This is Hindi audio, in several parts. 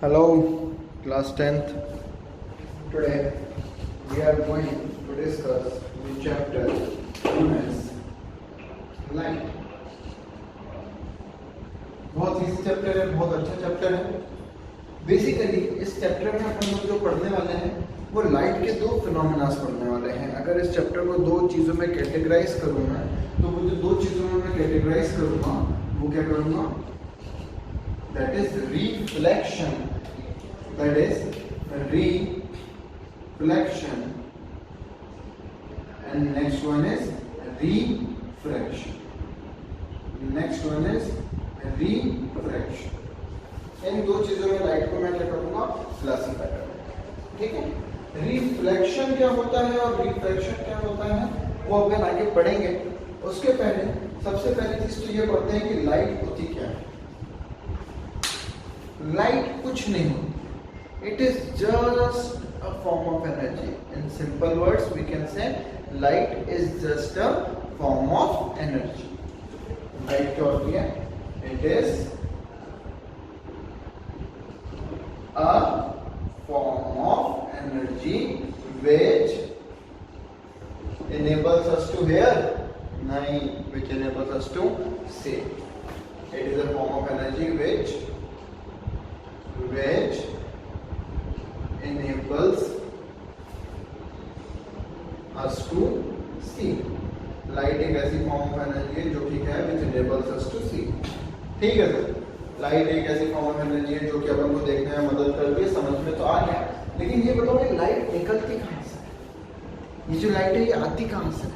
Hello, class 10th. Today we are going to discuss the chapter known as light. बहुत इजी चैप्टर है, बहुत अच्छा चैप्टर है। बेसिकली इस चैप्टर में अपन लोग जो पढ़ने वाले हैं वो लाइट के दो फिनोमेनास पढ़ने वाले हैं। अगर इस चैप्टर को दो चीज़ों में कैटेगराइज करूँ मैं, तो वो जो दो चीज़ों में मैं कैटेगराइज करूँगा वो क्या करूँगा, that is reflection, that is reflection, and next one is refraction, next one is refraction। इन दो चीजों में लाइट को मैं क्या करूंगा, क्लासिफाई करूंगा। ठीक है, रिफ्लेक्शन क्या होता है और रिफ्रैक्शन क्या होता है वो अपन आगे पढ़ेंगे। उसके पहले सबसे पहली चीज तो ये पढ़ते हैं कि लाइट होती क्या है। लाइट कुछ नहीं होती, it is just a form of energy. In simple words we can say light is just a form of energy. Light क्या होती है? It is a form of energy which enables us to hear, nahi, which enables us to see. It is a form of energy which enables us to see. Light एक ऐसी फॉर्म ऑफ एनर्जी है जो कि क्या है, which enables us to see। ठीक है सर, लाइट एक ऐसी फॉर्म ऑफ एनर्जी है जो कि अपन को देखने में मदद करती है। समझ में तो आ गया, लेकिन ये बताओ कि लाइट निकलती कहाँ से? ये जो लाइट है ये आती कहाँ से?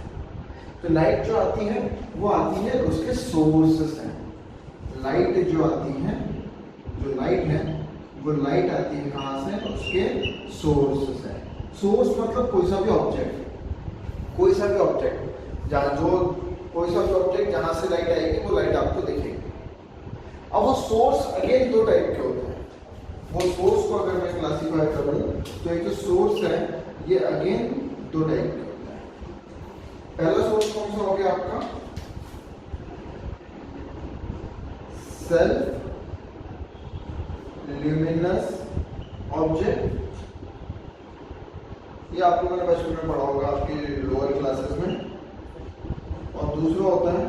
तो लाइट जो आती है वो आती है उसके सोर्सेस हैं। लाइट जो आती है, जो लाइट है वो लाइट आती है कहाँ से? उसके सोर्सेस है। सोर्स मतलब कोई सा भी ऑब्जेक्ट, कोई सा भी ऑब्जेक्ट जहाँ जो कोई सा भी ऑब्जेक्ट जहाँ से लाइट आएगी वो लाइट आपको दिखेगी। अब वो सोर्स अगेन दो टाइप के होते हैं। वो सोर्स को अगर मैं क्लासिफाई करूँ तो एक जो सोर्स है ये अगेन दो टाइप के होते हैं। पहला सोर्स कौन सा हो गया आपका? Self luminous object. ये आप लोगों ने बचपन में पढ़ा होगा आपकी लोअर क्लासेस में। और दूसरा होता है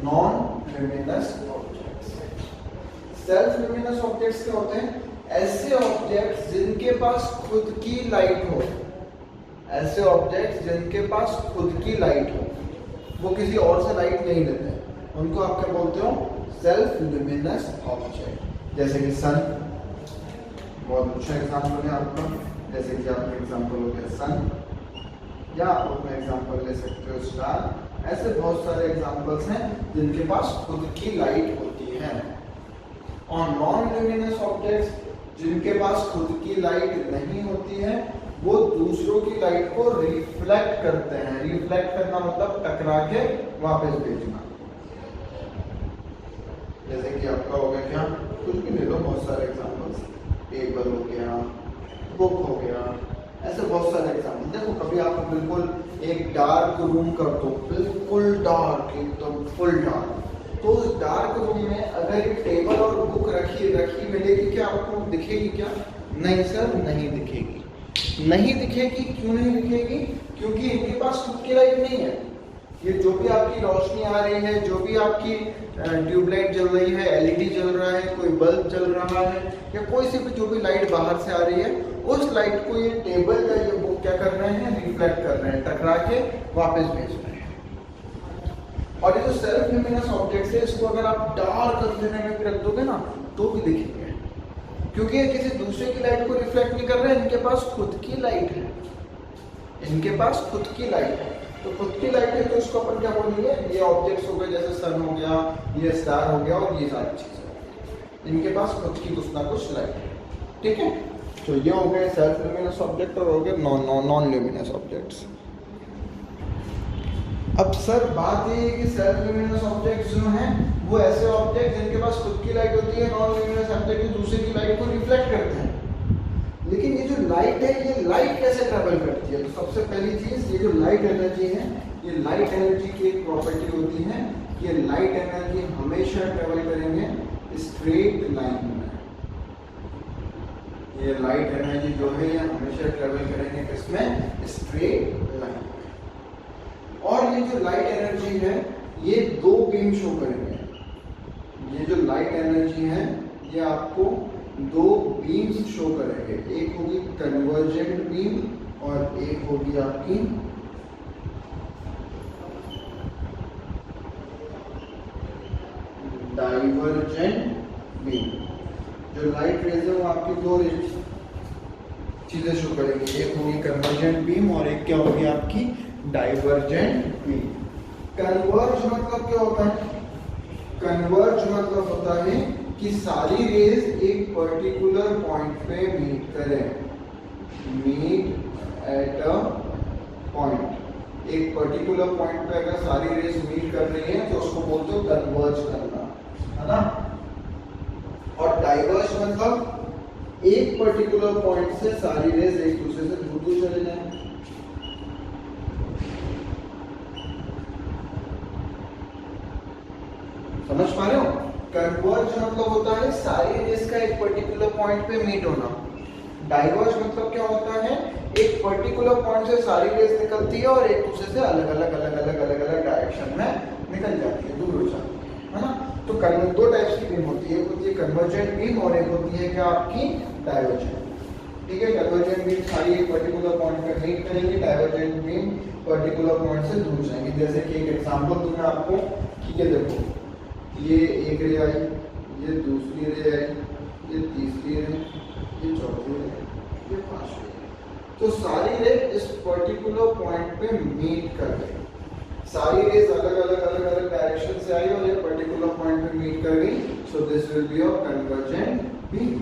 non luminous objects. Self luminous objects क्या होते हैं? ऐसे ऑब्जेक्ट्स जिनके पास खुद की लाइट हो, ऐसे ऑब्जेक्ट्स जिनके पास खुद की लाइट हो, वो किसी और से लाइट नहीं लेते हैं, उनको आप क्या बोलते हो? Self luminous object. जैसे कि सन, बहुत अच्छा एग्जांपल है आपका। जैसे कि आपका एग्जांपल हो गया सन, या आप अपना एग्जांपल ले सकते हो स्टार। ऐसे बहुत सारे एग्जांपल्स हैं जिनके पास खुद की लाइट होती है। और नॉन ल्यूमिनस ऑब्जेक्ट्स जिनके पास खुद की लाइट नहीं होती है वो दूसरों की लाइट को रिफ्लेक्ट करते हैं। रिफ्लेक्ट करना मतलब टकरा के वापस भेजना। जैसे कि आपका हो गया क्या, कुछ भी ले लो, बहुत सारे एग्जांपल्स, टेबल हो गया, बुक हो गया, ऐसे बहुत सारे एग्जांपल। देखो कभी आप बिल्कुल एक डार्क रूम कर दो, बिल्कुल डार्क, एकदम फुल डार्क, तो उस डार्क रूम में अगर एक टेबल और बुक रखी मिलेगी, क्या आपको दिखेगी क्या? नहीं सर, नहीं दिखेगी। नहीं दिखेगी, क्यों नहीं दिखेगी? क्योंकि इनके पास खुद की लाइट नहीं है। ये जो भी आपकी रोशनी आ रही है, जो भी आपकी ट्यूबलाइट जल रही है, एलईडी जल रहा है, कोई बल्ब जल रहा है, या कोई सी भी जो भी लाइट बाहर से आ रही है, उस लाइट को ये टेबल या ये बुक क्या कर रहे हैं? रिफ्लेक्ट कर रहे हैं, टकरा के वापस भेज रहे हैं। और ये जो सेल्फ ल्यूमिनस ऑब्जेक्ट्स है, इसको अगर आप डार्क अंधेरे में भी रख दोगे ना तो भी दिखेंगे, क्योंकि ये किसी दूसरे की लाइट को रिफ्लेक्ट नहीं कर रहे हैं, इनके पास खुद की लाइट है। इनके पास खुद की लाइट है, तो खुद की लाइट है तो इसको अपन क्या बोलेंगे? ये ऑब्जेक्ट्स हो गए, जैसे सन हो गया, ये स्टार हो गया, और ये सारी चीजें, इनके पास खुद की कुछ ना कुछ लाइट है। ठीक है, तो ये हो गए सेल्फ ल्यूमिनस ऑब्जेक्ट और हो गए नॉन ल्यूमिनस ऑब्जेक्ट्स। अब सर बात ये है कि सेल्फ ल्यूमिनस ऑब्जेक्ट्स जो हैं वो ऐसे ऑब्जेक्ट जिनके पास खुद की लाइट होती है, नॉन ल्यूमिनस ऑब्जेक्ट दूसरे की लाइट को रिफ्लेक्ट करते हैं। लेकिन ये जो लाइट है, ये लाइट कैसे ट्रेवल करती है? तो सबसे पहली चीज, ये जो लाइट लाइट एनर्जी है, ये लाइट एनर्जी की एक प्रॉपर्टी होती है, ये लाइट एनर्जी हमेशा ट्रेवल करेंगे स्ट्रेट लाइन में। ये लाइट एनर्जी जो है ये हमेशा ट्रेवल करेंगे किसमें? स्ट्रेट लाइन में। और ये जो लाइट एनर्जी है ये दो बीम शो करेंगे। ये जो लाइट एनर्जी है ये आपको दो बीम्स शो करेंगे, एक होगी कन्वर्जेंट बीम और एक होगी आपकी डाइवर्जेंट बीम। जो लाइट रेज है वो आपकी दो चीजें शो करेंगी, एक होगी कन्वर्जेंट बीम और एक क्या होगी आपकी डाइवर्जेंट बीम। कन्वर्ज मतलब क्या होता है? कन्वर्ज मतलब होता है कि सारी रेज एक पर्टिकुलर पॉइंट पे मीट करें, मीट एट अ पॉइंट। एक पर्टिकुलर पॉइंट पे अगर सारी रेज मीट कर रही है तो उसको बोलते हो कन्वर्ज करना, है ना। और डाइवर्ज मतलब एक पर्टिकुलर पॉइंट से सारी रेज एक दूसरे से दूर दूर चले जाए। समझ पा रहे हो? कन्वर्ज मतलब होता है सारी रेज का एक पर्टिकुलर पॉइंट पे मीट होना। डाइवर्ज मतलब क्या होता है? एक पर्टिकुलर पॉइंट से सारी रेज निकलती है और एक दूसरे से अलग अलग डायरेक्शन में निकल जाती है, दूर हो जाती है ना। तो दो टाइप्स की बीम होती है, एक होती है कन्वर्जेंट बीम और एक होती है क्या आपकी डाइवर्जेंट। ठीक है, कन्वर्जेंट बीम सारी एक पर्टिकुलर पॉइंट पे मीट करेंगी, डाइवर्जेंट बीम पर्टिकुलर पॉइंट से दूर जाएंगी। जैसे कि एक एग्जांपल दूंगा आपको कि ये देखो, ये एक रे आई, ये दूसरी रे आई, ये तीसरी रे, ये चौथी रे, ये पांचवी रे। तो सारी रे इस पर्टिकुलर पॉइंट पे मीट कर रही है। सारी रेज अलग अलग डायरेक्शन से आई और एक पर्टिकुलर पॉइंट पे मीट कर गई, so this will be your convergent beam.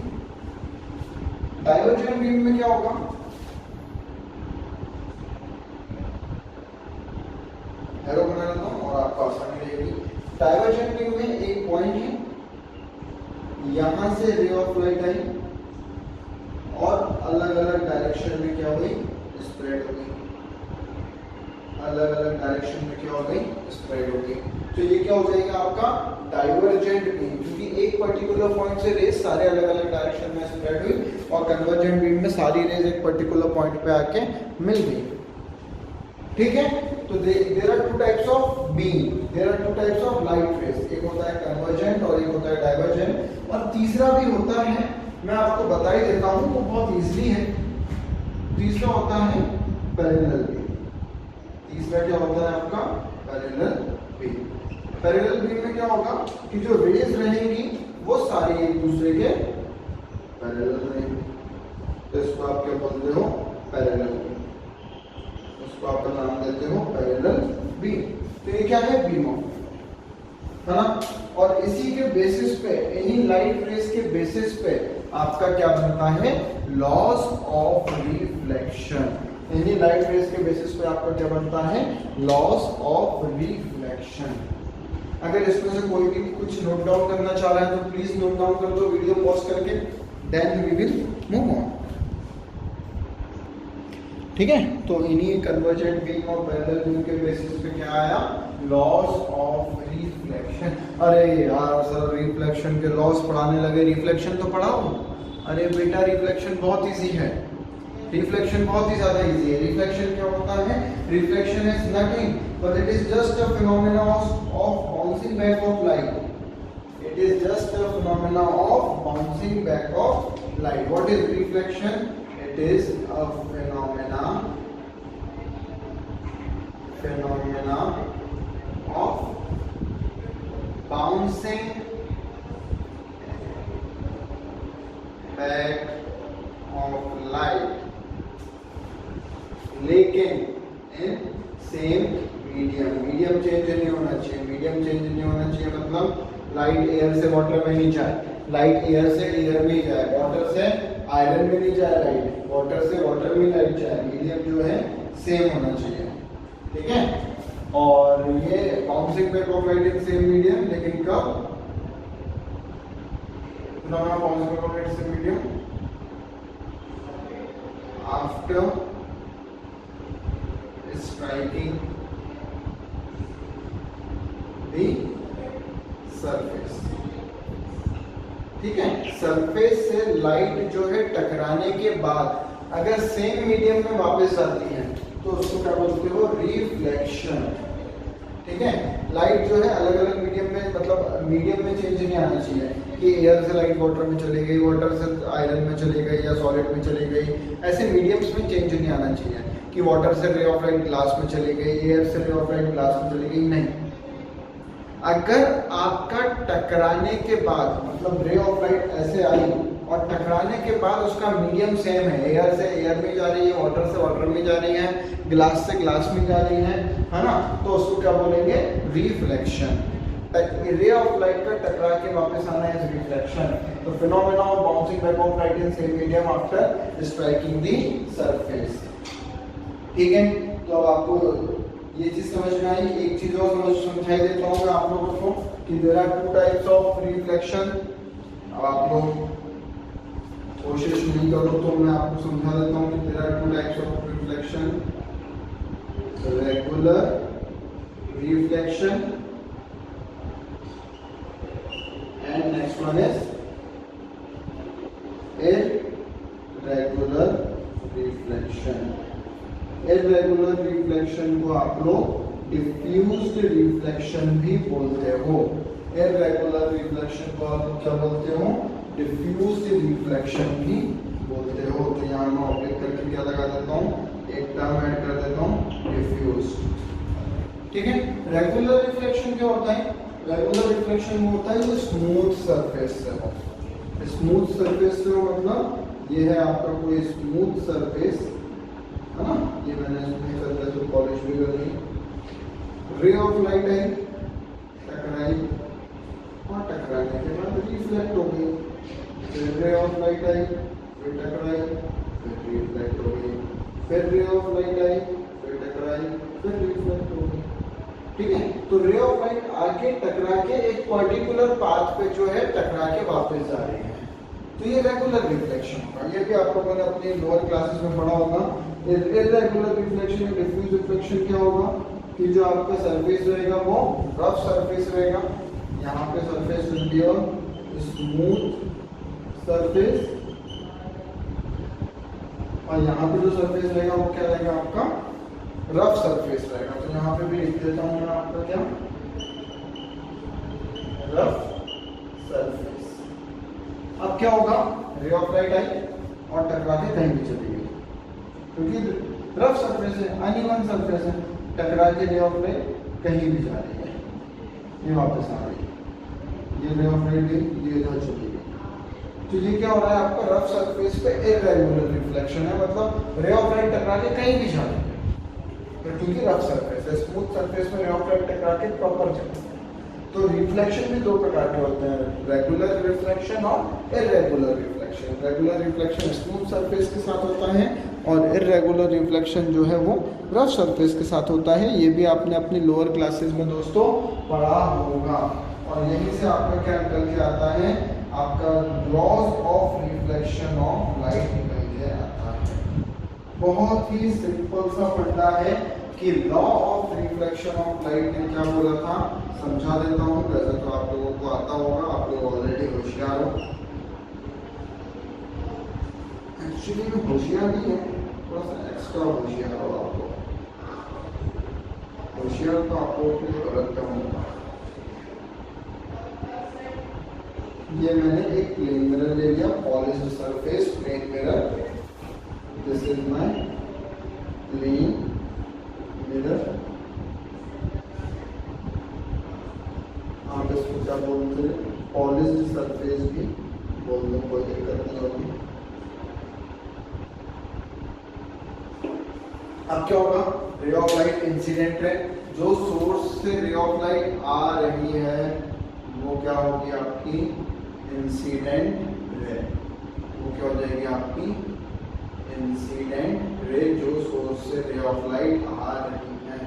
Divergent beam में क्या होगा? एरो बना लेता हूं और आपको आसानी रहेगी। डाइवर्जेंट बीम में एक पॉइंट है, यहां से रे ऑफ लाइट आई और अलग अलग डायरेक्शन में क्या हुई? स्प्रेड हो गई। अलग अलग डायरेक्शन में क्या हो गई? स्प्रेड हो गई। तो ये क्या हो जाएगा आपका डाइवर्जेंट बीम, क्योंकि एक पर्टिकुलर पॉइंट से रेज सारे अलग अलग डायरेक्शन में स्प्रेड हुई और कन्वर्जेंट बीम में सारी रेज एक पर्टिकुलर पॉइंट पे आके मिल गई। ठीक है, तो there are two types of beam, there are two types of light rays, एक होता है कन्वर्जेंट और एक होता है डाइवर्जेंट। और तीसरा भी होता है, मैं आपको बता ही देता हूं, वो बहुत इजीली है। तीसरा होता है पैरेलल बीम। तीसरा क्या होता है आपका? Parallel beam. पैरेलल बीम में क्या होगा कि जो रेज रहेंगी वो सारी एक दूसरे के पैरेलल रहेंगी, तो इसको आप क्या बोलते हो? Parallel beam. उसको आप नाम देते हो पैरेलल बीम। तो ये क्या है? बीम ऑफ, है ना। और इसी के बेसिस पे, इन्हीं लाइट रेज के बेसिस पे आपका क्या बनता है? Loss of reflection. इन्हीं लाइट रेज के बेसिस पे आपका क्या बनता है? Loss of reflection. अगर इसमें से कोई भी कुछ नोट डाउन करना चाह रहा है तो प्लीज नोट डाउन कर दो वीडियो पॉज करके, then we will move on. ठीक है, तो इन्हीं कन्वर्जेंट बीम और पैरेलल बीम के बेसिस पे क्या आया? Laws of reflection. अरे यार सर रिफ्लेक्शन के लॉस पढ़ाने लगे, रिफ्लेक्शन तो पढ़ाओ। अरे बेटा रिफ्लेक्शन बहुत इजी है, रिफ्लेक्शन बहुत ही ज्यादा इजी है। रिफ्लेक्शन क्या होता है? Reflection is nothing but it is just a phenomena of bouncing back of light. It is just a phenomena of bouncing back of light. What is reflection? It is a phenomena of bouncing back of light, लेकिन in same medium। Medium change नहीं होना चाहिए। मीडियम चेंज नहीं होना चाहिए मतलब लाइट एयर से वाटर में नहीं जाए, लाइट एयर से एयर में जाए, वाटर से आयरन में नहीं जाए लाइट, वाटर से वाटर में लाइट जाए। मीडियम जो है सेम होना चाहिए। ठीक है, और ये bouncing back of light in same medium, लेकिन कब? Bouncing back of light same medium after striking the surface। ठीक है, सरफेस से लाइट जो है टकराने के बाद अगर सेम मीडियम में वापस आती है तो उसको क्या बोलते हो, रिफ्लेक्शन। ठीक है, लाइट जो है अलग अलग मीडियम में, मतलब मीडियम में चेंज नहीं आना चाहिए कि एयर से लाइट वाटर में चली गई, वाटर से आयरन में चली गई या सॉलिड में चली गई, ऐसे मीडियम्स में चेंज नहीं आना चाहिए कि वाटर से रे ऑफ लाइट ग्लास में चली गई, एयर से रे ऑफ लाइट ग्लास में चली गई, नहीं। अगर आपका टकराने के बाद, मतलब रे ऑफ लाइट ऐसे आई और टकराने के बाद उसका मीडियम सेम है, एयर से एयर में जा रही है, वाटर से वाटर में जा रही है, ग्लास से ग्लास में जा रही है ना, तो उसको क्या बोलेंगे, रिफ्लेक्शन। रे ऑफ लाइट का टकरा के वापस आना है रिफ्लेक्शन। तो phenomena of bouncing back of light in same medium after striking the surface. ठीक है, तो अब आपको ये चीज समझ में आई। एक चीज और समझाई देता हूँ मैं आप लोगों को कि there are two types of reflection. अब आप लोग कोशिश नहीं करो तो मैं आपको समझा देता हूँ कि there are two types of reflection, regular reflection and next one is irregular reflection. Irregular reflection को आप लोग डिफ्यूज्ड रिफ्लेक्शन भी बोलते हो। इर्रेगुलर रिफ्लेक्शन को आप लोग क्या बोलते हो, डिफ्यूज्ड रिफ्लेक्शन भी बोलते हो। तो यहाँ मैं ऑब्जेक्ट करके क्या लगा देता हूँ, एक टर्म ऐड कर देता हूँ, डिफ्यूज्ड। ठीक है, रेगुलर रिफ्लेक्शन क्या होता है, रेगुलर रिफ्लेक्शन वो होता है जो स्मूथ सरफेस से हो। स्मूथ सरफेस से हो मतलब ये है आपका कोई स्मूथ सरफेस है ना, ये मैंने स्मूथ सरफेस को पॉलिश भी कर दी। रे ऑफ लाइट आई, टकराई और टकराने के बाद रिफ्लेक्ट हो गई, फिर रे ऑफ लाइट आई, फिर टकराई, फिर रिफ्लेक्ट हो गई, फिर रे ऑफ लाइट आई, फिर टकराई, फिर रिफ्लेक्ट हो गई। ठीक है, तो रे ऑफ लाइट आके टकरा के एक पर्टिकुलर पाथ पे जो है टकरा के वापस जा रही है, तो ये रेगुलर रिफ्लेक्शन होगा। ये भी आप लोगों ने अपनी लोअर क्लासेस में पढ़ा होगा। इर्रेगुलर रिफ्लेक्शन या डिफ्यूज रिफ्लेक्शन क्या होगा कि जो आपका सरफेस रहेगा वो रफ सरफेस रहेगा, यहाँ पे surface will be a smooth surface और यहाँ पे जो सरफेस रहेगा वो क्या रहेगा, आपका रफ सरफेस रहेगा। तो यहाँ पे भी लिख देता हूँ मैं आपका क्या, रफ सरफेस। अब क्या होगा, रे ऑफ लाइट आई और टकरा के कहीं भी चली गई, क्योंकि रफ सरफेस है, अनइवन सरफेस है, टकरा के रे ऑफ लाइट कहीं भी जा रही है, ये वापस आ रही है, ये रे ऑफ लाइट गई, ये इधर चली गई। तो ये क्या हो रहा है, आपका रफ सरफेस पे इर्रेगुलर रिफ्लेक्शन है, मतलब रे ऑफ लाइट टकरा के कहीं भी जा रही है, क्योंकि रफ सरफेस है। स्मूथ सरफेस में रे ऑफ लाइट टकरा के प्रॉपर चलती है। तो रिफ्लेक्शन भी दो प्रकार के होते हैं, रेगुलर रिफ्लेक्शन और irregular reflection. Regular reflection smooth surface के साथ होता है और इर्रेगुलर रिफ्लेक्शन जो है वो रफ सरफेस के साथ होता है। ये भी आपने अपनी लोअर क्लासेस में दोस्तों पढ़ा होगा। और यहीं से आपका क्या निकल के आता है, आपका laws of reflection of light निकल के आता है। बहुत ही सिंपल सा फंडा है कि law of reflection of light ने क्या बोला था, समझा देता हूँ। वैसे तो आप लोगों को आता होगा, आप लोग ऑलरेडी होशियार हो। एक्चुअली में होशियार नहीं है, थोड़ा सा एक्स्ट्रा होशियार हो आप लोग। होशियार तो आप लोगों के लिए गलत कहूँगा। ये मैंने एक प्लेन मिरर ले लिया, polished surface plane mirror. This is my plane mirror. आप इसको क्या बोलते हैं, पॉलिश्ड सरफेस भी बोल दो, कोई दिक्कत नहीं होगी। अब क्या होगा, रे ऑफ लाइट इंसिडेंट है, जो सोर्स से रे ऑफ लाइट आ रही है वो क्या होगी, आपकी इंसिडेंट रे। वो क्या हो जाएगी, आपकी इंसिडेंट रे, जो सोर्स से रे ऑफ लाइट आ रही है।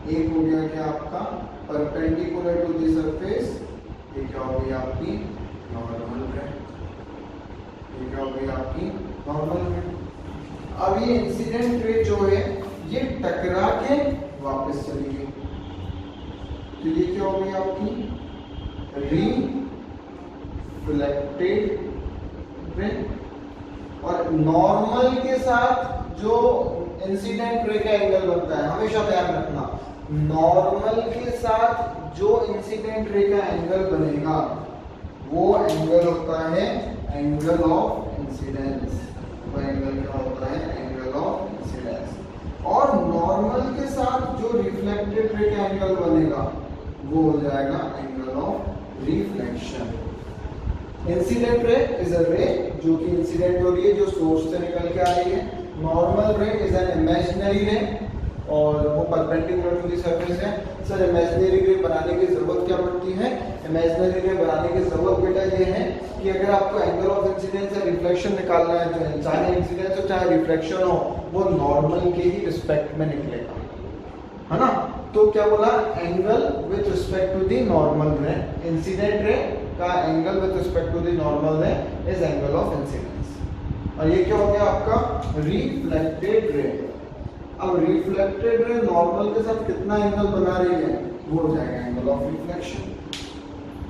एक हो गया क्या आपका परपेंडिकुलर टू द सरफेस, ये क्या हो गई आपकी नॉर्मल रे, ये क्या हो गई आपकी नॉर्मल रे। अब ये इंसिडेंट रे जो है ये टकरा के वापस चली गई, तो ये क्या हो गई आपकी रिफ्लेक्टेड रे। और नॉर्मल के साथ जो इंसिडेंट रे का एंगल बनता है, हमेशा ध्यान रखना, नॉर्मल के साथ जो इंसिडेंट रे का एंगल बनेगा वो एंगल होता है एंगल ऑफ इंसिडेंस। वो एंगल क्या होता है? Angle of incidence. और नॉर्मल के साथ जो रिफ्लेक्टेड रे का एंगल बनेगा वो हो जाएगा angle of reflection. Incident ray is a रे जो कि इंसिडेंट हो रही है, जो सोर्स से निकल के आ रही है। Normal ray is an imaginary रे और वो परपेंडिकुलर टू द सरफेस है। सर इमेजिनरी रे बनाने की जरूरत क्या पड़ती है? इमेजिनरी रे बनाने की जरूरत बेटा ये है कि अगर आपको एंगल ऑफ इंसिडेंस या रिफ्लेक्शन निकालना है तो चाहे इंसिडेंस हो चाहे रिफ्लेक्शन हो वो नॉर्मल के ही रिस्पेक्ट में निकलेगा, है ना। तो क्या बोला? Angle with respect to the normal ray, incident ray का angle with respect to the normal ray is angle of incidence. और ये क्या हो गया आपका? Reflected ray. अब रिफ्लेक्टेड रे नॉर्मल के साथ कितना एंगल बना रही है वो हो जाएगा एंगल ऑफ रिफ्लेक्शन।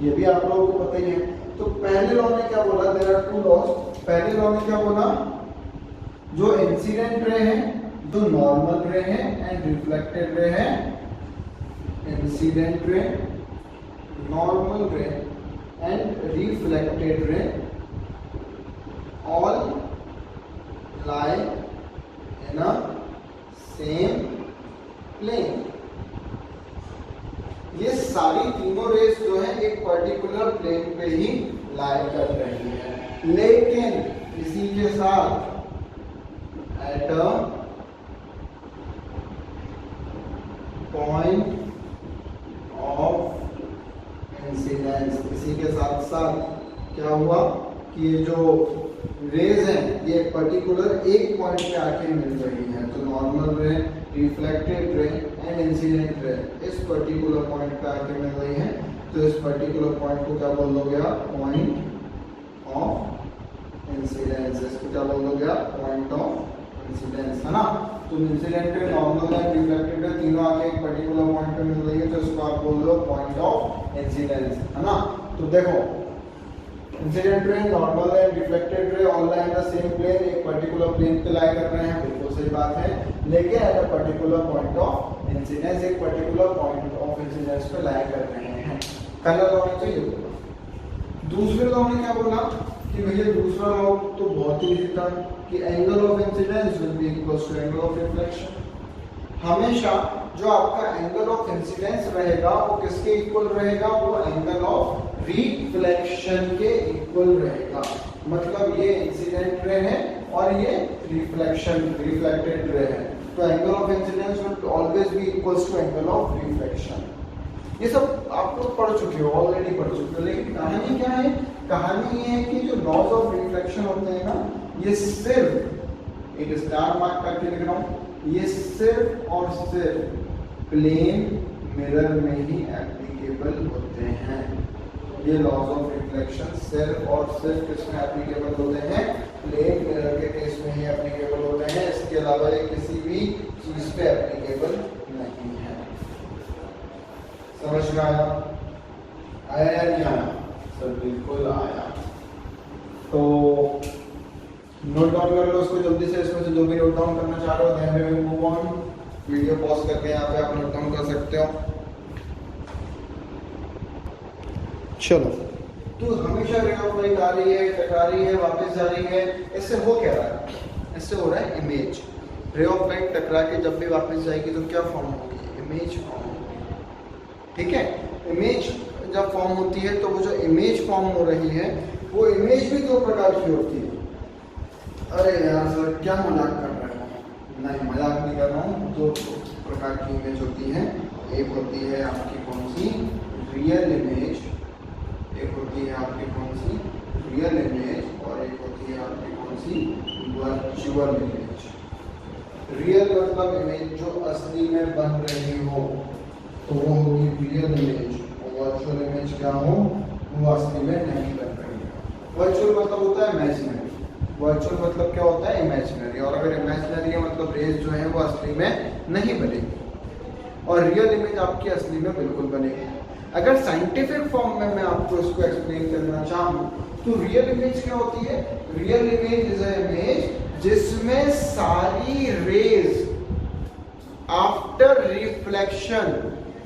ये भी आप लोगों को पता ही है। तो पहले लॉ ने क्या बोला? There are two laws. पहले लॉ ने क्या बोला? जो इंसिडेंट रे है, जो नॉर्मल रे है एंड रिफ्लेक्टेड रे है, इंसिडेंट रे, नॉर्मल रे and reflected ray all lie in a same plane। ये सारी तीनों रेस जो है एक पर्टिकुलर प्लेन पे ही लाई कर रही है, लेकिन इसी के साथ at a point of incidence, इसी के साथ साथ क्या हुआ कि ये जो रेज है ये पर्टिकुलर एक पॉइंट पे आके मिल रही है। तो नॉर्मल रे, रिफ्लेक्टेड रे एंड इंसिडेंट रे इस पर्टिकुलर पॉइंट पे आके मिल रही है। तो इस पर्टिकुलर पॉइंट को क्या बोल दोगे आप? Point of incidence. इसको क्या बोल दोगे आप? पॉइंट ऑफ इंसिडेंस, है ना। तो incident ray, normal ray, reflected रे तीनों आके एक पर्टिकुलर पॉइंट पे मिल रही है, तो इसको आप बोल दो पॉइंट ऑफ इंसिडेंस, है ना। तो देखो incident ray, normal ray, reflected ray all lie in the same plane, एक पर्टिकुलर प्लेन पे लाई कर रहे हैं, बिल्कुल सही बात है। लेकिन at a particular point of incidence, एक पर्टिकुलर पॉइंट ऑफ इंसिडेंस पे लाई कर रहे हैं। पहला लॉ ने तो ये बोला। दूसरे लॉ ने क्या बोला कि भैया दूसरा लॉ तो बहुत ही इजी था कि angle of incidence will be equal to angle of reflection. हमेशा जो आपका एंगल ऑफ इंसिडेंस रहेगा वो किसके इक्वल रहेगा? वो एंगल ऑफ रिफ्लेक्शन के इक्वल रहेगा। मतलब ये इंसिडेंट रे है और ये रिफ्लेक्टेड रे है, तो angle of incidence will always be equals to angle of reflection. ये सब आप लोग पढ़ चुके हो, ऑलरेडी पढ़ चुके हो। लेकिन कहानी क्या है? कहानी ये है कि जो लॉज ऑफ रिफ्लेक्शन होते हैं ना, ये सिर्फ एक स्टार मार्क करके लिख रहा हूँ, ये सिर्फ और सिर्फ प्लेन मिरर में ही एप्लीकेबल होते हैं। ये लॉज ऑफ रिफ्लेक्शन सिर्फ और सिर्फ किसमें एप्लीकेबल होते हैं? प्लेन मिरर के केस में ही एप्लीकेबल होते हैं। इसके अलावा ये किसी भी चीज पे एप्लीकेबल नहीं है। समझ में आया? आया या नहीं आया? सर बिल्कुल आया। तो नोट डाउन कर लो उसको जल्दी से, इसमें से जो भी नोट डाउन करना चाह रहे हो then we will move on. Video pause करके यहाँ पे आप नोट डाउन कर सकते हो। चलो, तो हमेशा रे ऑफ लाइट आ रही है, टकरा रही है, वापस जा रही है। इससे हो क्या रहा है? इससे हो रहा है इमेज। रे ऑफ लाइट टकरा के जब भी वापस जाएगी तो क्या फॉर्म होगी? इमेज फॉर्म होगी। ठीक है, इमेज जब फॉर्म होती है तो वो जो इमेज फॉर्म हो रही है वो इमेज भी दो प्रकार की होती है। अरे यार सर क्या मजाक कर रहे हो? नहीं, मजाक नहीं कर रहा हूँ। दो प्रकार की इमेज होती है। एक होती है आपकी कौन सी? Real image. एक होती है आपकी कौन सी? Real image. और एक होती है आपकी कौन सी? Virtual image. रियल मतलब इमेज जो असली में बन रही हो तो वो होगी रियल इमेज, और वर्चुअल इमेज क्या हो? वो असली में नहीं बन रही है। वर्चुअल मतलब होता है इमेजिनरी। वर्चुअल मतलब क्या होता है, इमेजिनरी, और अगर इमेजिनरी है मतलब रेज जो है वो असली में नहीं बनेगी और रियल इमेज आपकी असली में बिल्कुल बनेगी। अगर साइंटिफिक फॉर्म में मैं आपको इसको एक्सप्लेन करना चाहूँ तो रियल इमेज क्या होती है, real image is a image जिसमें सारी रेज आफ्टर रिफ्लेक्शन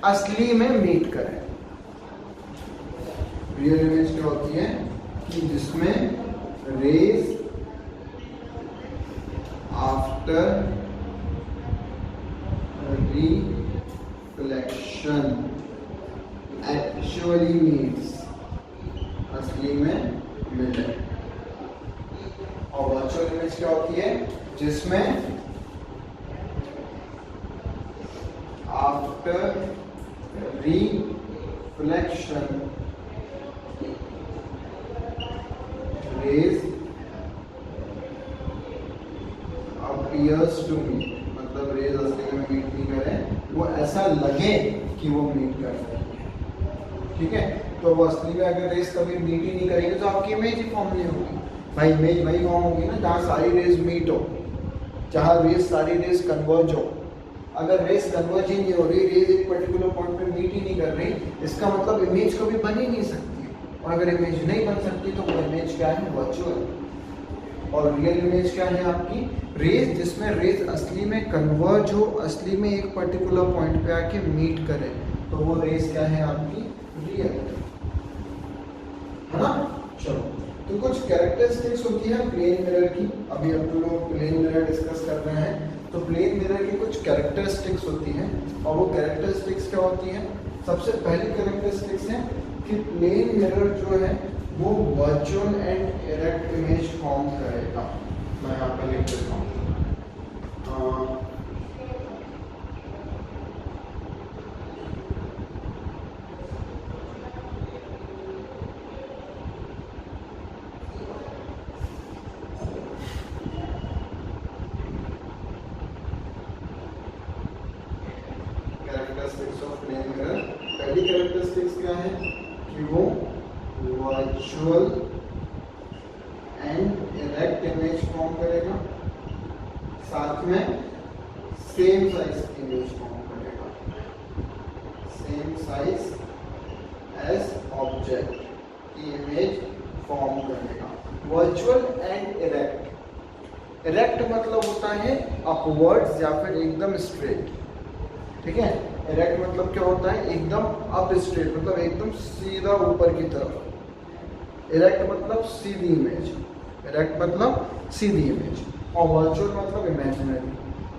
असली में मीट करें। रियल इमेज क्या होती है कि जिसमें raise after reflection actually meets, असली में मिले। और वर्चुअल इमेज क्या होती है, जिसमें after reflection rays appears to meet, मतलब रेज असली में मीट नहीं करें, वो ऐसा लगे कि वो मीट कर रहे हैं। ठीक है, तो वो असली में अगर रेज कभी मीट ही नहीं करेगी तो आपकी इमेज ही फॉर्म नहीं होगी। भाई इमेज वही फॉर्म होगी ना जहाँ सारी रेज मीट हो, जहाँ रेज सारी रेज कन्वर्ज हो। अगर रेज कन्वर्ज ही नहीं हो रही, रेज एक पर्टिकुलर पॉइंट पे मीट ही नहीं कर रही, इसका मतलब इमेज कभी बन ही नहीं सकती। और अगर इमेज नहीं बन सकती तो वो इमेज क्या है, वर्चुअल। और रियल इमेज क्या है आपकी, रेज जिसमें रेज असली में कन्वर्ज हो, असली में एक पर्टिकुलर पॉइंट पे आके मीट करे, तो वो रेज क्या है आपकी, रियल, है ना। चलो, तो कुछ कैरेक्टरिस्टिक्स होती है प्लेन मिरर की। अभी हम लोग प्लेन मिरर डिस्कस कर रहे हैं, तो प्लेन मिरर की कुछ कैरेक्टरिस्टिक्स होती हैं। और वो कैरेक्टरिस्टिक्स क्या होती हैं, सबसे पहली कैरेक्टरिस्टिक्स है कि प्लेन मिरर जो है वो virtual and erect image form करेगा। मैं यहाँ पर लिख देता हूँ, कैरेक्टरिस्टिक्स ऑफ प्लेन मिरर। पहली कैरेक्टरिस्टिक्स क्या है कि वो virtual and erect image form करेगा, साथ में सेम साइज की इमेज फॉर्म करेगा, सेम साइज एज ऑब्जेक्ट की इमेज फॉर्म करेगा। वर्चुअल एंड इरेक्ट, इरेक्ट मतलब होता है अपवर्ड्स या फिर एकदम स्ट्रेट। ठीक है, इरेक्ट मतलब क्या होता है, एकदम अप स्ट्रेट, मतलब एकदम सीधा ऊपर की तरफ। इरेक्ट मतलब सीधी इमेज, इरेक्ट मतलब सीधी इमेज। और वर्चुअल मतलब इमेजिनरी।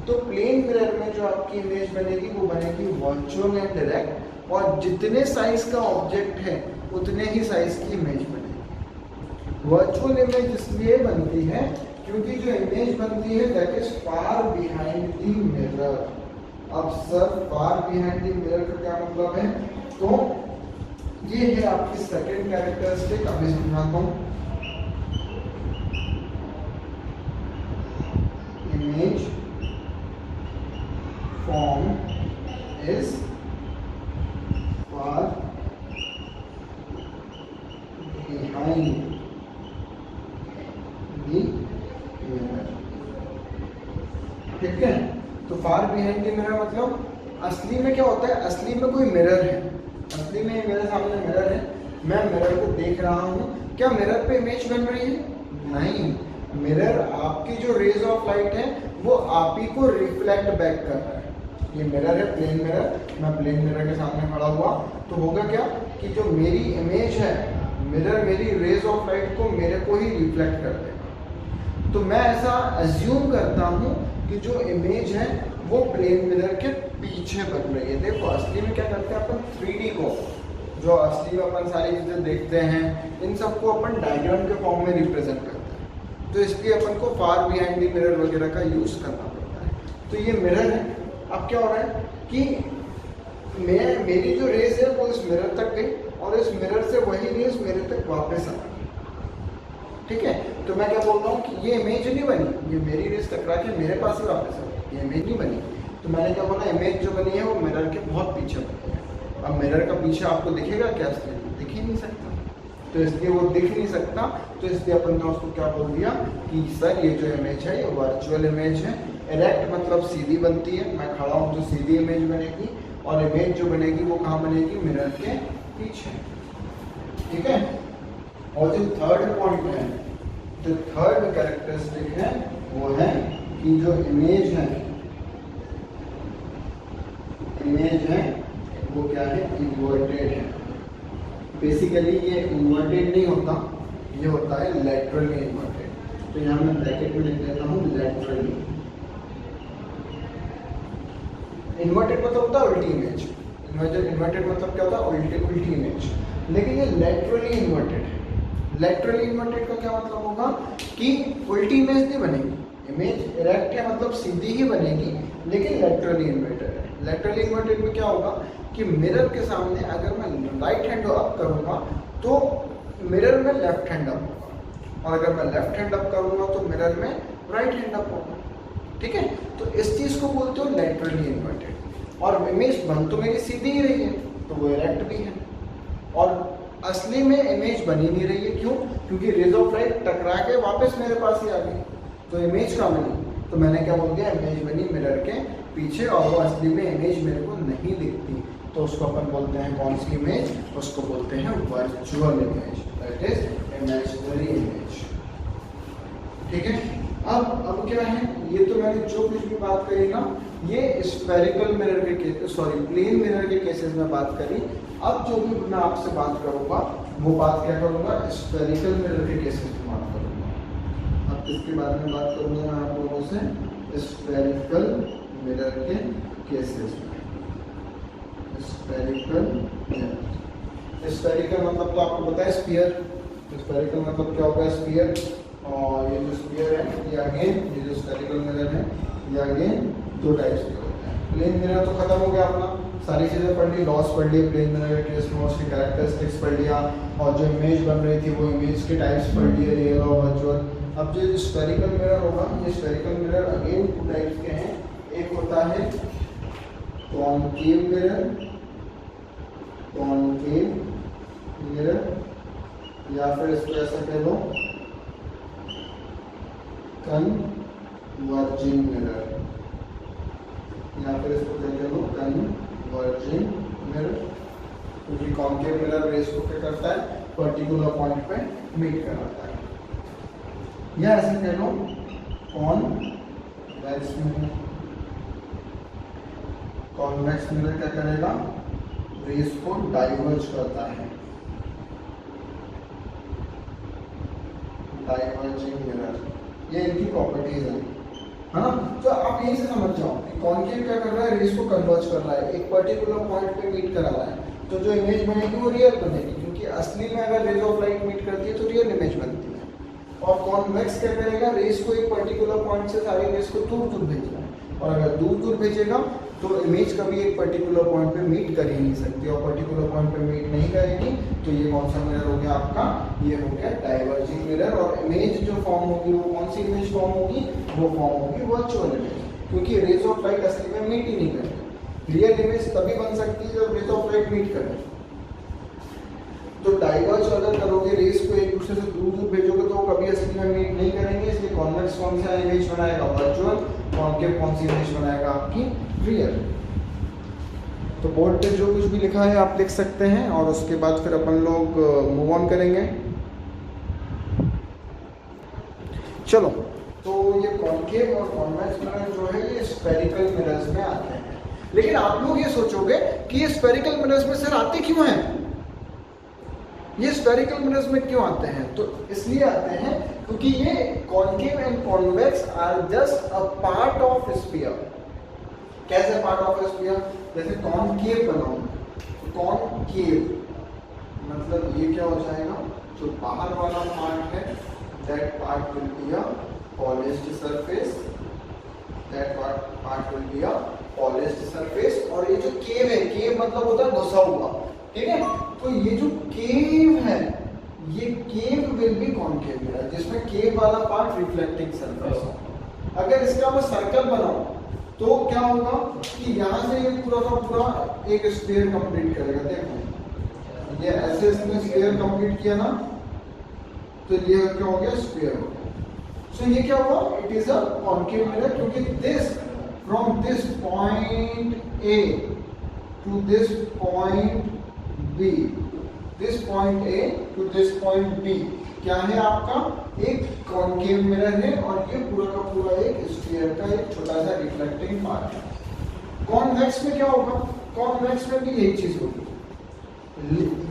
तो प्लेन मिरर में जो आपकी इमेज बनेगी वो बनेगी वर्चुअल एंड इरेक्ट, और जितने साइज का ऑब्जेक्ट है उतने ही साइज की इमेज बनेगी। वर्चुअल इमेज इसलिए बनती है क्योंकि जो इमेज बनती है that is far behind the mirror. अब sir far behind the mirror का क्या मतलब है, तो ये है आपकी सेकंड कैरेक्टरिस्टिक। अभी समझाता हूँ, image form is far behind the mirror. ठीक है, तो फार बिहाइंड द मिरर मतलब असली में क्या होता है, असली में कोई मिरर है, असली में मेरे सामने मिरर है, मैं मिरर को देख रहा हूँ, क्या मिरर पे इमेज बन रही है, नहीं। मिरर आपकी जो रेज ऑफ लाइट है वो आप ही को रिफ्लेक्ट बैक कर रहा है। ये मिरर है, प्लेन मिरर, मैं प्लेन मिरर के सामने खड़ा हुआ तो होगा क्या कि जो मेरी इमेज है, मिरर मेरी रेज ऑफ लाइट को मेरे को ही रिफ्लेक्ट कर देगा। तो मैं ऐसा अज्यूम करता हूँ कि जो इमेज है वो प्लेन मिरर के पीछे बन रही है। देखो असली में क्या करते हैं अपन, 3D को, जो असली में अपन सारी चीज़ें देखते हैं, इन सबको अपन डायग्राम के फॉर्म में रिप्रेजेंट करते हैं, तो इसलिए अपन को फार बिहाइंड द मिरर वगैरह का यूज़ करना पड़ता है। तो ये मिरर है। अब क्या हो रहा है कि मेरी जो रेज है वो इस मिरर तक गई और इस मिरर से वही रेज मेरे तक वापस आ गई। ठीक है, तो मैं क्या बोल रहा हूँ कि ये इमेज नहीं बनी, ये मेरी रेज टकरा के मेरे पास ही वापस आ गई, ये इमेज नहीं बनी। तो मैंने क्या बोला, इमेज जो बनी है वो मिरर के बहुत पीछे बनी है। अब मिरर का पीछे आपको दिखेगा क्या, दिख ही नहीं सकता। तो इसलिए वो दिख नहीं सकता, तो इसलिए अपन ने उसको क्या बोल दिया कि सर ये जो इमेज है ये वर्चुअल इमेज है। इरेक्ट मतलब सीधी बनती है, मैं खड़ा हूँ तो सीधी इमेज बनेगी, और इमेज जो बनेगी वो कहाँ बनेगी, मिरर के पीछे। ठीक है। और जो थर्ड पॉइंट है, जो थर्ड कैरेक्टरिस्टिक है वो है कि जो इमेज है वो क्या है, इन्वर्टेड है। बेसिकली ये इन्वर्टेड नहीं होता, ये होता है लैटरली इन्वर्टेड। तो यहाँ मैं ब्रैकेट में लिख देता हूँ लैटरली इन्वर्टेड मतलब होता है उल्टी इमेज। इन्वर्टेड मतलब क्या होता है, उल्टी इमेज। लेकिन ये लैटरली इन्वर्टेड है। लैटरली इन्वर्टेड का क्या मतलब होगा कि उल्टी इमेज नहीं बनेगी, इमेज इरेक्ट है मतलब सीधी ही बनेगी, लेकिन लैटरली इन्वर्टेड है। लैटरली इन्वर्टेड में क्या होगा कि मिरर के सामने अगर मैं राइट हैंड अप करूंगा तो मिरर में लेफ्ट हैंड अप होगा, और अगर मैं लेफ्ट हैंड अप करूंगा तो मिरर में राइट हैंड अप होगा। ठीक है। तो इस चीज को बोलते हो लैटरली इन्वर्टेड। और इमेज बन तो मेरी सीधी ही रही है तो वो इरेक्ट भी है, और असली में इमेज बनी नहीं रही है। क्यों? क्योंकि रेज ऑफ लाइट टकरा के वापस मेरे पास ही आ गई, तो इमेज कहाँ बनी, तो मैंने क्या बोल दिया, इमेज बनी मिरर के पीछे, और वो असली में इमेज मेरे को नहीं दिखती। तो उसको अपन बोलते हैं कौन सी इमेज, उसको बोलते हैं virtual image, that is imaginary image. ठीक है। अब क्या है, ये तो मैंने जो कुछ भी बात करी ना, ये स्फेरिकल मिरर के केस, सॉरी प्लेन मिरर के केसेस में बात करी। अब जो भी मैं आपसे बात करूंगा वो बात क्या करूंगा, स्फेरिकल मिरर के केसेस में बात करूंगा। अब किसके बारे में बात करूंगा मैं आप लोगों से, स्फेरिकल मिरर के केसेस में। स्फेरिकल मिरर, स्फेरिकल मतलब तो आपको पता है स्फीयर। स्फेरिकल मतलब क्या होगा, स्फीयर। और ये जो स्फीयर है ये अगेन, ये जो स्फेरिकल मिरर है ये अगेन दो टाइप्स के होते हैं। प्लेन मिरर तो खत्म हो गया अपना, सारी चीज़ें पढ़ ली, लॉस पढ़ ली, प्लेन मिरर के केस में उसकी कैरेक्टरिस्टिक्स पढ़ लिया, और जो इमेज बन रही थी वो इमेज के टाइप्स पढ़ लिए, रियल और वर्चुअल। अब जो स्फेरिकल मिरर होगा, ये spherical mirror again two types के हैं। एक होता है कॉनकेव मिरर, कॉनकेव मिरर, या फिर इसको ऐसा कह लो कन्वर्जिंग मिरर, या फिर इसको क्या कह लो कन्वर्जिंग मिरर। क्योंकि कॉनकेव मिरर रेस को क्या करता है, पर्टिकुलर पॉइंट पे मीट कराता है। या ऐसे कह लो कॉन्वेक्स मिरर। कॉन्वेक्स मिरर क्या करेगा, रेस को डाइवर्ज करता है, डाइवर्जिंग मिरर। ये इनकी प्रॉपर्टीज है ना। तो आप यहीं से समझ जाओ कि कॉनकेव क्या कर रहा है, रेस को कन्वर्ज कर रहा है, एक पर्टिकुलर पॉइंट पे मीट करा रहा है, तो जो इमेज बनेगी वो रियल बनेगी, क्योंकि असली में अगर रेज ऑफ लाइट मीट करती है तो रियल इमेज बनती है। और कॉन्वेक्स क्या करेगा, रेस को एक पर्टिकुलर पॉइंट से सारी रेस को दूर दूर भेजना है, और अगर दूर दूर भेजेगा तो इमेज कभी एक पर्टिकुलर पॉइंट पे मीट कर ही नहीं सकती, और पर्टिकुलर पॉइंट पे मीट नहीं करेगी तो ये कौन सा मिरर हो गया आपका, ये हो गया डाइवर्जिंग मिरर। और इमेज जो फॉर्म होगी वो कौन सी इमेज फॉर्म होगी, वो फॉर्म होगी वर्चुअल इमेज, क्योंकि रेज ऑफ लाइट असली में मीट ही नहीं करेगी। रियल इमेज तभी बन सकती है जब रेज ऑफ लाइट मीट करे। तो डाइवर्ज अगर करोगे, रेस को एक दूसरे से दूर दूर भेजोगे तो कभी असली में मीट नहीं करेंगे, इसलिए कॉन्वेक्स कौन सा इमेज बनाएगा, वर्चुअल। कॉनकेव कौन सी इमेज बनाएगा, आपकी रियल। तो बोर्ड पे जो कुछ भी लिखा है आप लिख सकते हैं, और उसके बाद फिर अपन लोग मूव ऑन करेंगे। चलो, तो ये कॉनकेव और कॉन्वेक्स मिरर जो है ये स्फेरिकल मिरर्स में आते हैं। लेकिन आप लोग ये सोचोगे कि ये स्फेरिकल मिरर्स में सर आते क्यों हैं, ये स्फेरिकल मिरर्स में क्यों आते हैं? तो इसलिए आते हैं क्योंकि ये concave and convex are just a part of sphere. कैसे पार्ट ऑफ स्फीयर? जैसे कॉनकेव बनाओ, कॉनकेव मतलब ये क्या हो जाएगा, जो बाहर वाला पार्ट है that part will be a polished surface, that part will be a polished surface. और ये जो केव है, केव मतलब होता है घुसा हुआ, ठीक है। तो ये जो केव है, ये केव विल बी कॉनकेव मिरर, जिसमें केव वाला पार्ट रिफ्लेक्टिंग सरफेस हो। अगर इसका मैं सर्कल बनाऊं तो क्या होगा कि यहाँ से ये पूरा का पूरा एक स्फीयर कंप्लीट करेगा। देखो ये ऐसे इसने स्फीयर कंप्लीट किया ना, तो ये क्या हो गया, स्फीयर हो गया। सो ये क्या हुआ, it is a concave mirror, क्योंकि this from this point A to this point B, this point A to this point B क्या है आपका, एक कॉन्केव मिरर है, और ये पूरा का पूरा एक स्फीयर का एक छोटा सा रिफ्लेक्टिंग पार्ट है। कॉन्वेक्स में क्या होगा, कॉन्वेक्स में भी यही चीज होगी,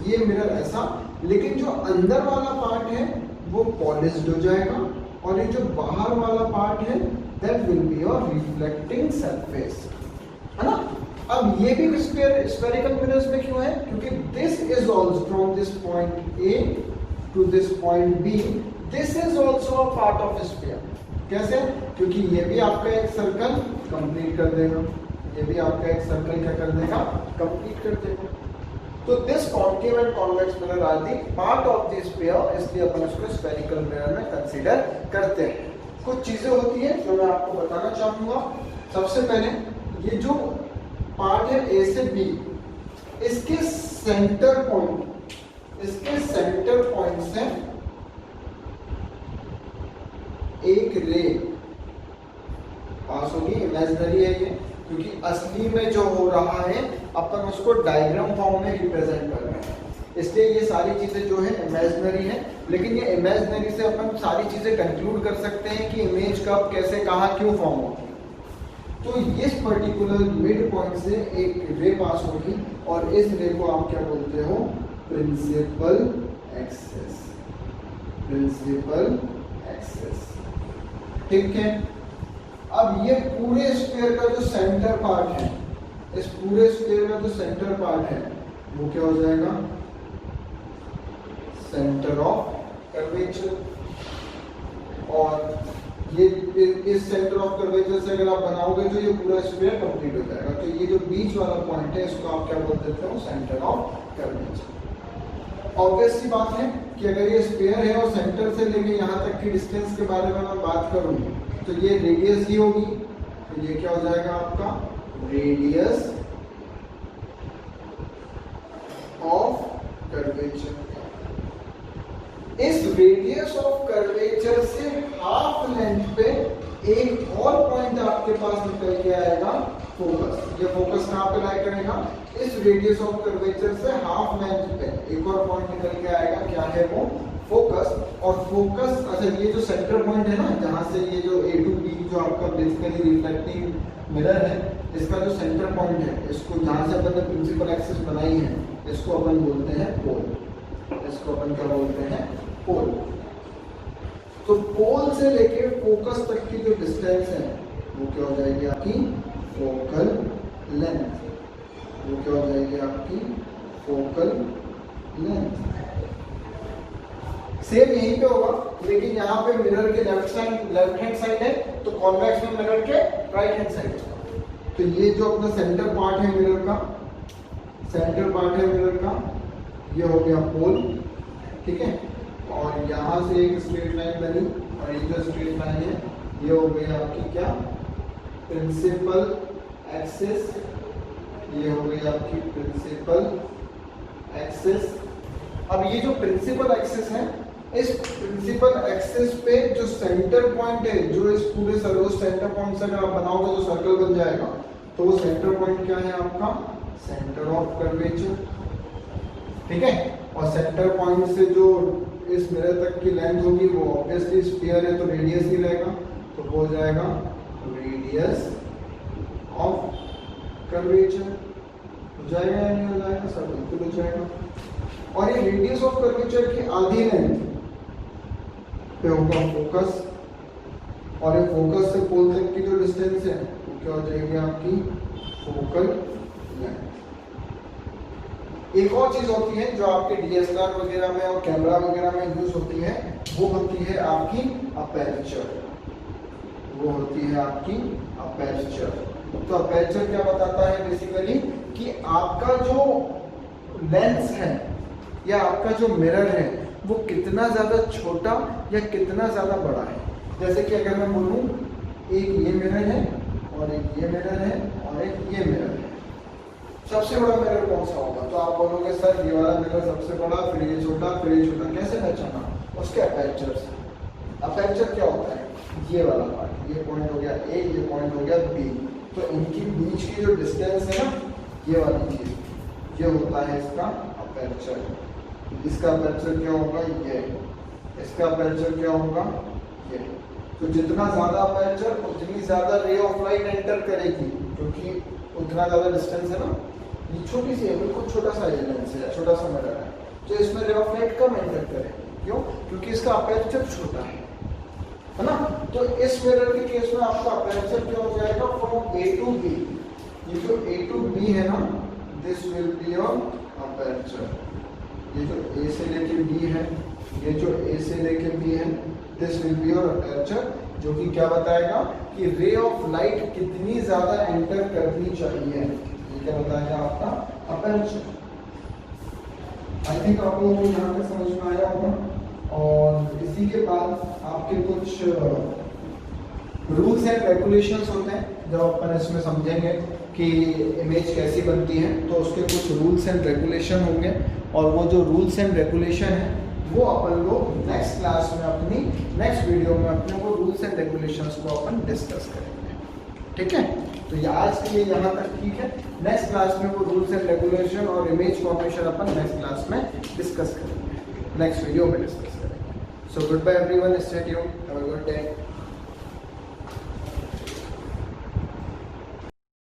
ये मिरर ऐसा, लेकिन जो अंदर वाला पार्ट है वो पॉलिश्ड हो जाएगा, और ये जो बाहर वाला पार्ट है that will be your reflecting surface, है ना। अब ये भी स्फेरिकल मिरर्स में क्यों है, क्योंकि this is also from this point A to this point B, this is also a part of sphere. कैसे, क्योंकि ये भी आपका एक सर्कल कंप्लीट कर देगा, ये भी आपका एक सर्कल क्या कर देगा, कंप्लीट कर देगा। तो this concave and convex mirror are the part of the sphere, इसलिए अपन इसको स्फेरिकल मिरर में कंसीडर करते हैं। कुछ चीजें होती है जो मैं आपको बताना चाहूंगा। सबसे पहले ये जो पार्ट है ए से बी, इसके सेंटर पॉइंट, इसके सेंटर पॉइंट से एक रे पास होगी, इमेजिनरी है ये, क्योंकि असली में जो हो रहा है अपन उसको डायग्राम फॉर्म में रिप्रेजेंट कर रहे हैं, इसलिए ये सारी चीजें जो है इमेजिनरी है। लेकिन ये इमेजिनरी से अपन सारी चीजें कंक्लूड कर सकते हैं कि इमेज कब, कैसे, कहाँ, क्यों फॉर्म होती है। तो इस पर्टिकुलर मिड पॉइंट से एक रे पास होगी, और इस रे को आप क्या बोलते हो, प्रिंसिपल एक्सेस, प्रिंसिपल एक्सेस, ठीक है। अब ये पूरे स्फीयर का जो सेंटर पार्ट है, इस पूरे स्फीयर का जो सेंटर पार्ट है वो क्या हो जाएगा, सेंटर ऑफ कर्वेचर। और ये इस सेंटर ऑफ कर्वेचर से अगर आप बनाओगे तो ये पूरा स्फीयर कंप्लीट हो जाएगा। तो ये जो बीच वाला पॉइंट है इसको आप क्या बोल देते हो, सेंटर ऑफ कर्वेचर। ऑब्वियस सी बात है कि अगर ये स्फीयर है और सेंटर से लेके यहाँ तक की डिस्टेंस के बारे में मैं बात करूँ तो ये रेडियस ही होगी, तो ये क्या हो जाएगा आपका, रेडियस ऑफ कर्वेचर। इस रेडियस ऑफ कर्वेचर से हाफ लेंथ पे एक और पॉइंट आपके पास निकल के आएगा, फोकस। ये फोकस कहाँ पे लाई करेगा, इस रेडियस ऑफ कर्वेचर से हाफ लेंथ पे एक और पॉइंट निकल के आएगा, क्या है वो, फोकस। और फोकस, अच्छा ये जो सेंटर पॉइंट है ना, जहाँ से ये जो ए टू बी जो आपका बेसिकली रिफ्लेक्टिंग मिरर है, इसका जो सेंटर पॉइंट है, इसको जहाँ से अपन ने प्रिंसिपल एक्सिस बनाई है, इसको अपन बोलते हैं पोल। इसको अपन क्या बोलते हैं, पोल। तो पोल से लेके फोकस तक की जो डिस्टेंस है वो क्या हो जाएगी आपकी, फोकल लेंथ। वो क्या हो जाएगी आपकी, फोकल लेंथ। सेम यहीं पे होगा, लेकिन यहाँ पे मिरर के लेफ्ट हैंड साइड है, तो कॉन्वेक्स में मिरर के राइट हैंड साइड है। तो ये जो अपना सेंटर पार्ट है मिरर का, सेंटर पार्ट है मिरर का, ये हो गया पोल, ठीक है। और यहाँ से एक स्ट्रेट लाइन बनी, और ये जो स्ट्रेट लाइन है ये हो गई आपकी क्या, प्रिंसिपल एक्सिस। ये हो गई आपकी प्रिंसिपल एक्सिस। अब ये जो प्रिंसिपल एक्सिस है, इस प्रिंसिपल एक्सिस पे जो सेंटर पॉइंट है, जो इस पूरे सर्कल सेंटर पॉइंट से अगर आप बनाओगे तो सर्कल बन जाएगा, तो वो सेंटर पॉइंट क्या है आपका, सेंटर ऑफ कर्वेचर, ठीक है। और सेंटर पॉइंट से जो इस मिरर तक की लेंथ होगी वो ऑब्वियसली स्फीयर है तो रेडियस ही रहेगा, तो वो हो जाएगा रेडियस ऑफ कर्वेचर। हो जाएगा या नहीं हो जाएगा, सर बिल्कुल हो जाएगा। और ये रेडियस ऑफ कर्वेचर की आधी लेंथ पे होगा फोकस, और ये फोकस से पोल तक की जो डिस्टेंस है वो क्या हो जाएगी आपकी, फोकल लेंथ। एक और चीज होती है जो आपके डीएसएलआर वगैरह में और कैमरा वगैरह में यूज होती है, वो होती है आपकी अपर्चर। वो होती है आपकी अपर्चर। तो अपर्चर क्या बताता है बेसिकली, कि आपका जो लेंस है या आपका जो मिरर है वो कितना ज्यादा छोटा या कितना ज्यादा बड़ा है। जैसे कि अगर मैं बोलूं एक ये मिरर है और एक ये मिरर है और एक ये मिरर है, सबसे बड़ा मिरर कौन सा होगा? तो आप बोलोगे सर ये वाला मिरर सबसे बड़ा, फिर ये छोटा, फिर ये छोटा। कैसे पहचाना? उसके अपर्चर से। अपर्चर क्या होता है? ये वाला पार्ट, ये पॉइंट हो गया ए, ये पॉइंट हो गया बी, तो इनकी बीच की जो डिस्टेंस है ना, ये वाली चीज, ये होता है इसका अपर्चर। इसका अपर्चर क्या होगा? ये। इसका अपर्चर क्या होगा? ये। तो जितना ज्यादा अपर्चर उतनी ज्यादा रे ऑफ लाइट एंटर करेगी, क्योंकि उतना ज्यादा डिस्टेंस है ना। ये छोटी सी है, बिल्कुल छोटा सा लेंस है, छोटा सा मिरर है, तो इसमें ray of light come enter करेगी। क्यों? क्योंकि इसका अपर्चर छोटा है ना। तो इस मिरर के केस में आपका अपर्चर क्या हो जाएगा? फ्रॉम ए टू बी, ये जो ए टू बी है ना, this will be your aperture. ये जो ए से लेके बी है, ये जो ए से लेके बी है, this will be your aperture, जो कि क्या बताएगा कि रे ऑफ लाइट कितनी ज्यादा एंटर करनी चाहिए। ये क्या बताएगा? आपका अपर्चर। आई थिंक आपको यहाँ पे समझ में आया होगा। और इसी के बाद आपके कुछ रूल्स एंड रेगुलेशंस होते हैं, जब अपन इसमें समझेंगे कि इमेज कैसी बनती है, तो उसके कुछ रूल्स एंड रेगुलेशन होंगे। और वो जो रूल्स एंड रेगुलेशन है वो अपन लोग नेक्स्ट क्लास में, अपनी नेक्स्ट वीडियो में अपने वो रूल्स एंड रेगुलेशंस को अपन डिस्कस करेंगे। ठीक है? तो ये आज के लिए यहाँ तक ठीक है। नेक्स्ट क्लास में वो रूल्स एंड रेगुलेशन और इमेज फॉर्मेशन अपन नेक्स्ट क्लास में डिस्कस करेंगे, नेक्स्ट वीडियो में डिस्कस करेंगे। So goodbye everyone, stay tuned, have a good day.